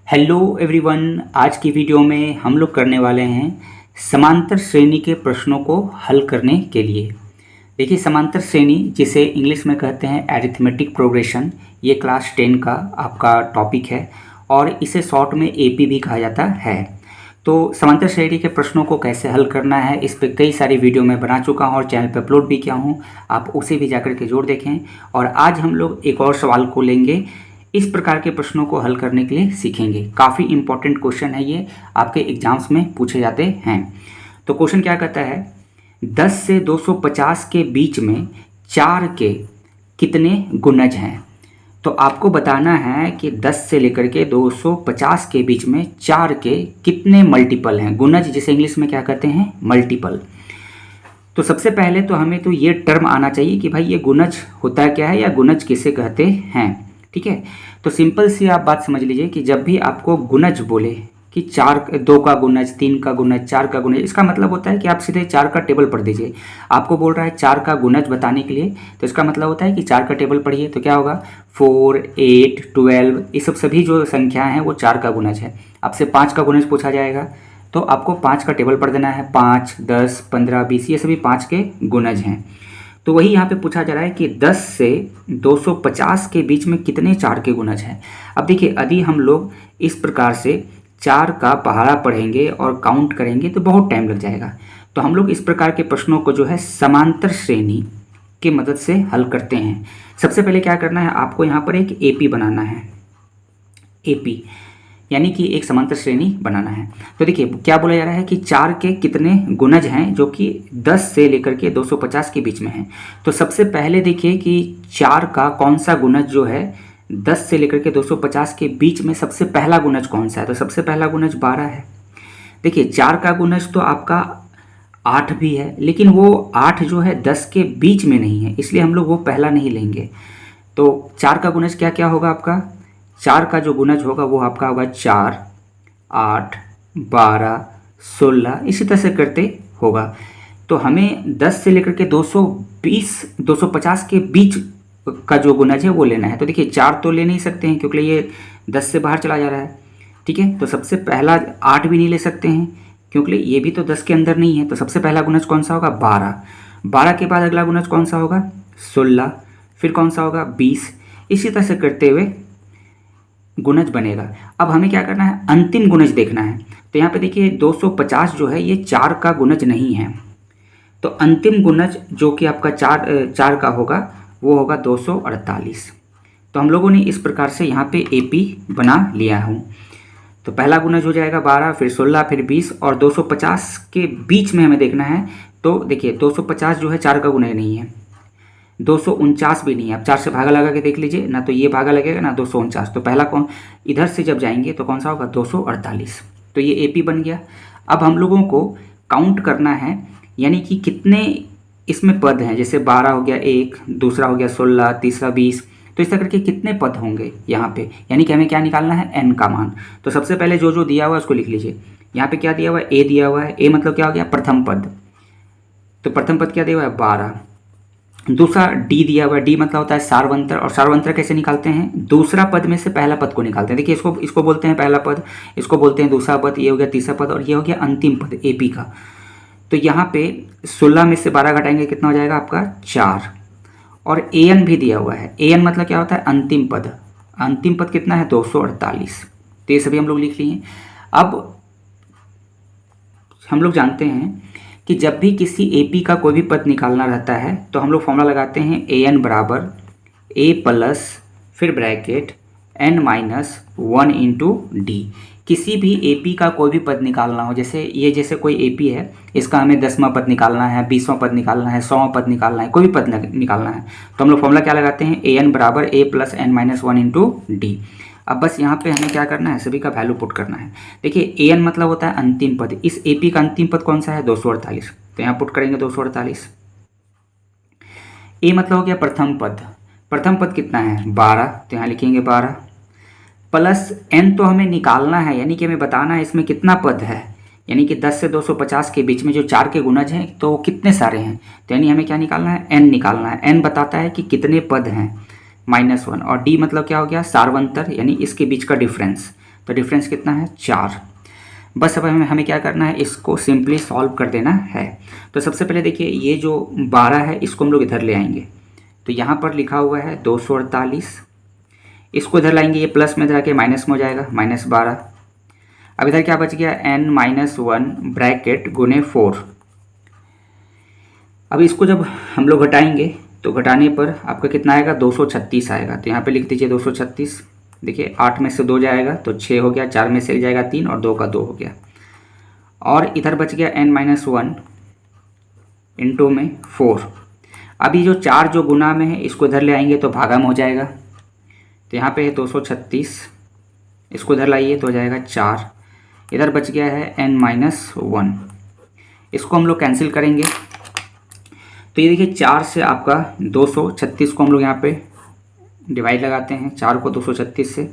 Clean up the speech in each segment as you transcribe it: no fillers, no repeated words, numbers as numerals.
Hello everyone, आज की video में हम लोग करने वाले हैं समांतर श्रेणी के प्रश्नों को हल करने के लिए। देखिए, समांतर श्रेणी जिसे इंग्लिश में कहते हैं अरिथमेटिक प्रोग्रेशन, ये क्लास 10 का आपका टॉपिक है और इसे शॉर्ट में एपी भी कहा जाता है। तो समांतर श्रेणी के प्रश्नों को कैसे हल करना है, इस पर कई सारी वीडियो मैं बना चुका हूँ और चैनल पर अपलोड भी किया हूँ, आप उसे भी जाकर के जरूर देखें। और आज हम लोग एक और सवाल को लेंगे, इस प्रकार के प्रश्नों को हल करने के लिए सीखेंगे। काफ़ी इंपॉर्टेंट क्वेश्चन है ये, आपके एग्जाम्स में पूछे जाते हैं। तो क्वेश्चन क्या कहता है, 10 से 250 के बीच में 4 के कितने गुणज हैं। तो आपको बताना है कि 10 से लेकर के 250 के बीच में 4 के कितने मल्टीपल हैं। गुणज जिसे इंग्लिश में क्या कहते हैं, मल्टीपल। तो सबसे पहले तो हमें तो ये टर्म आना चाहिए कि भाई ये गुणज होता है क्या है, या गुणज किसे कहते हैं। ठीक है, तो सिंपल सी आप बात समझ लीजिए कि जब भी आपको गुणज बोले कि 2 का गुणज, 3 का गुणज, 4 का गुणज, इसका मतलब होता है कि आप सीधे 4 का टेबल पढ़ दीजिए। आपको बोल रहा है 4 का गुणज बताने के लिए, तो इसका मतलब होता है कि 4 का टेबल पढ़िए। तो क्या होगा, 4, 8, 12, ये सब सभी जो संख्याएं हैं वो 4 का गुणज है। आपसे 5 का गुणज पूछा जाएगा तो आपको 5 का टेबल पढ़ देना है। 5, 10, 15, 20, ये सभी 5 के गुणज हैं। तो वही यहाँ पे पूछा जा रहा है कि 10 से 250 के बीच में कितने 4 के गुणज हैं। अब देखिए, यदि हम लोग इस प्रकार से 4 का पहाड़ा पढ़ेंगे और काउंट करेंगे तो बहुत टाइम लग जाएगा। तो हम लोग इस प्रकार के प्रश्नों को जो है समांतर श्रेणी की मदद से हल करते हैं। सबसे पहले क्या करना है, आपको यहाँ पर एक एपी बनाना है। एपी यानी कि एक समांतर श्रेणी बनाना है। तो देखिए क्या बोला जा रहा है कि 4 के कितने गुणज हैं, जो कि 10 से लेकर के 250 के बीच में हैं। तो सबसे पहले देखिए कि 4 का कौन सा गुणज जो है 10 से लेकर के 250 के बीच में सबसे पहला गुणज कौन सा है। तो सबसे पहला गुणज 12 है। देखिए 4 का गुणज तो आपका 8 भी है, लेकिन वो 8 जो है 10 के बीच में नहीं है, इसलिए हम लोग वो पहला नहीं लेंगे। तो 4 का गुणज क्या क्या होगा आपका, 4 का जो गुणज होगा वो आपका होगा 4, 8, 12, 16, इसी तरह से करते होगा। तो हमें 10 से लेकर के 220, 250 के बीच का जो गुणज है वो लेना है। तो देखिए 4 तो ले नहीं सकते हैं क्योंकि ये 10 से बाहर चला जा रहा है। ठीक है, तो सबसे पहला 8 भी नहीं ले सकते हैं क्योंकि ये भी तो 10 के अंदर नहीं है। तो सबसे पहला गुणज कौन सा होगा, 12। 12 के बाद अगला गुणज कौन सा होगा, 16, फिर कौन सा होगा, 20, इसी तरह से करते हुए गुणज बनेगा। अब हमें क्या करना है, अंतिम गुणज देखना है। तो यहाँ पे देखिए 250 जो है ये 4 का गुणज नहीं है। तो अंतिम गुणज जो कि आपका 4 का होगा वो होगा 248। तो हम लोगों ने इस प्रकार से यहाँ पे एपी बना लिया हूँ। तो पहला गुणज हो जाएगा 12, फिर 16, फिर 20 और 250 के बीच में हमें देखना है। तो देखिए 250 जो है 4 का गुणज नहीं है, 249 भी नहीं है। आप 4 से भागा लगा के देख लीजिए ना, तो ये भागा लगेगा ना 249। तो पहला कौन, इधर से जब जाएंगे तो कौन सा होगा, 248। तो ये एपी बन गया। अब हम लोगों को काउंट करना है, यानी कि कितने इसमें पद हैं। जैसे 12 हो गया 1, दूसरा हो गया 16, तीसरा 20, तो इस तरह करके कितने पद होंगे यहाँ पे, यानी कि हमें क्या निकालना है, एन का मान। तो सबसे पहले जो जो दिया हुआ है उसको लिख लीजिए। यहाँ पे क्या दिया हुआ है, ए दिया हुआ है। ए मतलब क्या हो गया, प्रथम पद। तो प्रथम पद क्या दिया हुआ है, 12। दूसरा डी दिया हुआ है, डी मतलब होता है सारवंतर। और सारवंतर कैसे निकालते हैं, दूसरा पद में से पहला पद को निकालते हैं। देखिए इसको बोलते हैं पहला पद, इसको बोलते हैं दूसरा पद, ये हो गया तीसरा पद और ये हो गया अंतिम पद एपी का। तो यहाँ पे 16 में से 12 घटाएंगे कितना हो जाएगा आपका, 4। और एन भी दिया हुआ है। एन मतलब क्या होता है, अंतिम पद। अंतिम पद कितना है, 248। तो ये सभी हम लोग लिख लिए। अब हम लोग जानते हैं कि जब भी किसी एपी का कोई भी पद निकालना रहता है तो हम लोग फॉर्मूला लगाते हैं, ए एन बराबर ए प्लस फिर bracket n minus 1 into d. किसी भी एपी का कोई भी पद निकालना हो, जैसे कोई एपी है, इसका हमें 10वां पद निकालना है, 20वां पद निकालना है, 100वां पद निकालना है, कोई भी पद निकालना है, तो हम लोग फॉर्मूला क्या लगाते हैं, ए एन बराबर a plus n minus 1 into d. अब बस यहाँ पे हमें क्या करना है, सभी का वैल्यू पुट करना है। देखिए ए एन मतलब होता है अंतिम पद। इस एपी का अंतिम पद कौन सा है, 248। तो यहाँ पुट करेंगे 248। ए मतलब हो गया प्रथम पद। प्रथम पद कितना है, 12, तो यहाँ लिखेंगे 12 प्लस एन। तो हमें निकालना है, यानी कि हमें बताना है इसमें कितना पद है, यानी कि 10 से 250 के बीच में जो 4 के गुणज हैं तो कितने सारे हैं। तो यानी हमें क्या निकालना है, एन निकालना है। एन बताता है कि कितने पद हैं, -1। और डी मतलब क्या हो गया, सारवंतर, यानी इसके बीच का डिफरेंस। तो डिफरेंस कितना है 4। बस अब हमें क्या करना है, इसको सिंपली सॉल्व कर देना है। तो सबसे पहले देखिए ये जो 12 है इसको हम लोग इधर ले आएंगे। तो यहाँ पर लिखा हुआ है 248, इसको इधर लाएंगे, ये प्लस में इधर आके माइनस में हो जाएगा -12। अब इधर क्या बच गया n-1 ब्रैकेट गुने 4। अब इसको जब हम लोग घटाएंगे तो घटाने पर आपका कितना आएगा 236 आएगा। तो यहाँ पे लिख दीजिए 236। देखिए 8 में से 2 जाएगा तो 6 हो गया, 4 में से एक जाएगा 3 और 2 का 2 हो गया। और इधर बच गया n-1 इंटू में 4। अभी जो 4 जो गुना में है इसको इधर ले आएंगे तो भागा में हो जाएगा। तो यहाँ पे है 236, इसको इधर लाइए तो हो जाएगा 4। इधर बच गया है n-1, इसको हम लोग कैंसिल करेंगे। तो ये देखिए 4 से आपका 236 को हम लोग यहाँ पे डिवाइड लगाते हैं, 4 को 236 से।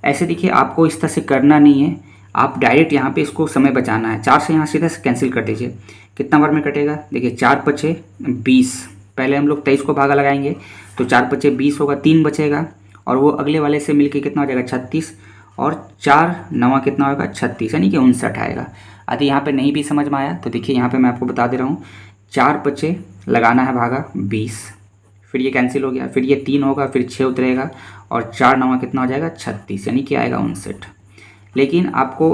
ऐसे देखिए आपको इस तरह से करना नहीं है, आप डायरेक्ट यहाँ पे इसको समय बचाना है। 4 से यहाँ सीधा से कैंसिल कर दीजिए। कितना बार में कटेगा, देखिए 4 पचे 20। पहले हम लोग 23 को भागा लगाएंगे तो 4 पचे 20 होगा, 3 बचेगा और वो अगले वाले से मिलके कितना हो जाएगा 36 और 4 9 कितना होगा 36, यानी कि 59 आएगा। यदि यहाँ पे नहीं भी समझ में आया तो देखिए यहाँ पे मैं आपको बता दे रहा हूँ, 4 पचे लगाना है भागा 20, फिर ये कैंसिल हो गया, फिर ये 3 होगा, फिर 6 उतरेगा और 4 9 कितना हो जाएगा 36, यानी कि आएगा 59। लेकिन आपको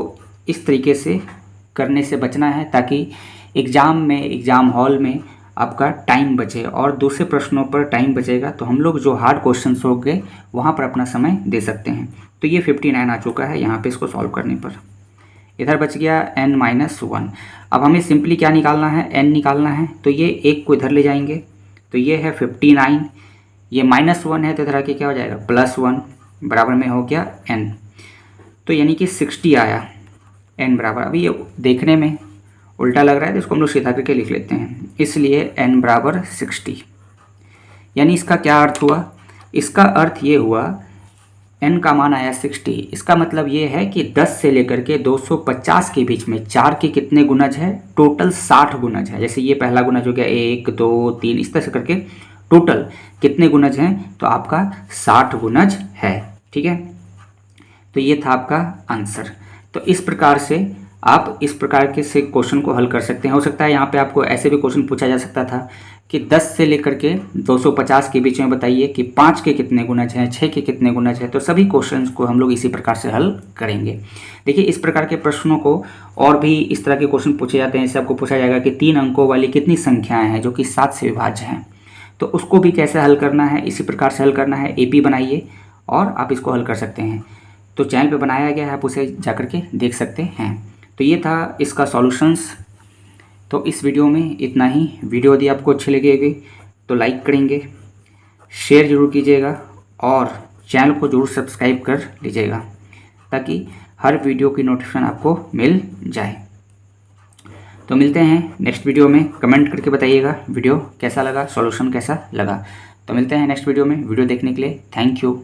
इस तरीके से करने से बचना है ताकि एग्ज़ाम में, एग्ज़ाम हॉल में आपका टाइम बचे और दूसरे प्रश्नों पर टाइम बचेगा तो हम लोग जो हार्ड क्वेश्चंस हो गए वहाँ पर अपना समय दे सकते हैं। तो ये 59 आ चुका है यहाँ पे इसको सॉल्व करने पर। इधर बच गया n-1। अब हमें सिंपली क्या निकालना है, n निकालना है। तो ये एक को इधर ले जाएंगे तो ये है 59, ये -1 है तो इधर आके क्या हो जाएगा +1, बराबर में हो गया n। तो यानी कि 60 आया n बराबर। अभी ये देखने में उल्टा लग रहा है तो इसको हम लोग सीधा करके लिख लेते हैं, इसलिए n बराबर 60। यानी इसका क्या अर्थ हुआ, इसका अर्थ ये हुआ n का मान आया 60। इसका मतलब ये है कि 10 से लेकर के 250 के बीच में 4 के कितने गुणज है, टोटल 60 गुणज है। जैसे ये पहला गुणज हो गया 1 2 3, इस तरह से करके टोटल कितने गुणज हैं, तो आपका 60 गुणज है। ठीक है, तो ये था आपका आंसर। तो इस प्रकार से आप इस प्रकार के से क्वेश्चन को हल कर सकते हैं। हो सकता है यहाँ पे आपको ऐसे भी क्वेश्चन पूछा जा सकता था कि 10 से लेकर के 250 के बीच में बताइए कि 5 के कितने गुणज हैं, 6 के कितने गुणज हैं। तो सभी क्वेश्चंस को हम लोग इसी प्रकार से हल करेंगे। देखिए इस प्रकार के प्रश्नों को और भी इस तरह के क्वेश्चन पूछे जाते हैं। इससे आपको पूछा जाएगा कि 3 अंकों वाली कितनी संख्याएँ हैं जो कि 7 से विभाज्य हैं, तो उसको भी कैसे हल करना है, इसी प्रकार से हल करना है। AP बनाइए और आप इसको हल कर सकते हैं। तो चैनल पर बनाया गया है, आप उसे जाकर के देख सकते हैं। तो ये था इसका सॉल्यूशंस। तो इस वीडियो में इतना ही। वीडियो यदि आपको अच्छी लगेगी तो लाइक करेंगे, शेयर ज़रूर कीजिएगा और चैनल को ज़रूर सब्सक्राइब कर लीजिएगा ताकि हर वीडियो की नोटिफिकेशन आपको मिल जाए। तो मिलते हैं नेक्स्ट वीडियो में। कमेंट करके बताइएगा वीडियो कैसा लगा, सॉल्यूशन कैसा लगा। तो मिलते हैं नेक्स्ट वीडियो में। वीडियो देखने के लिए थैंक यू।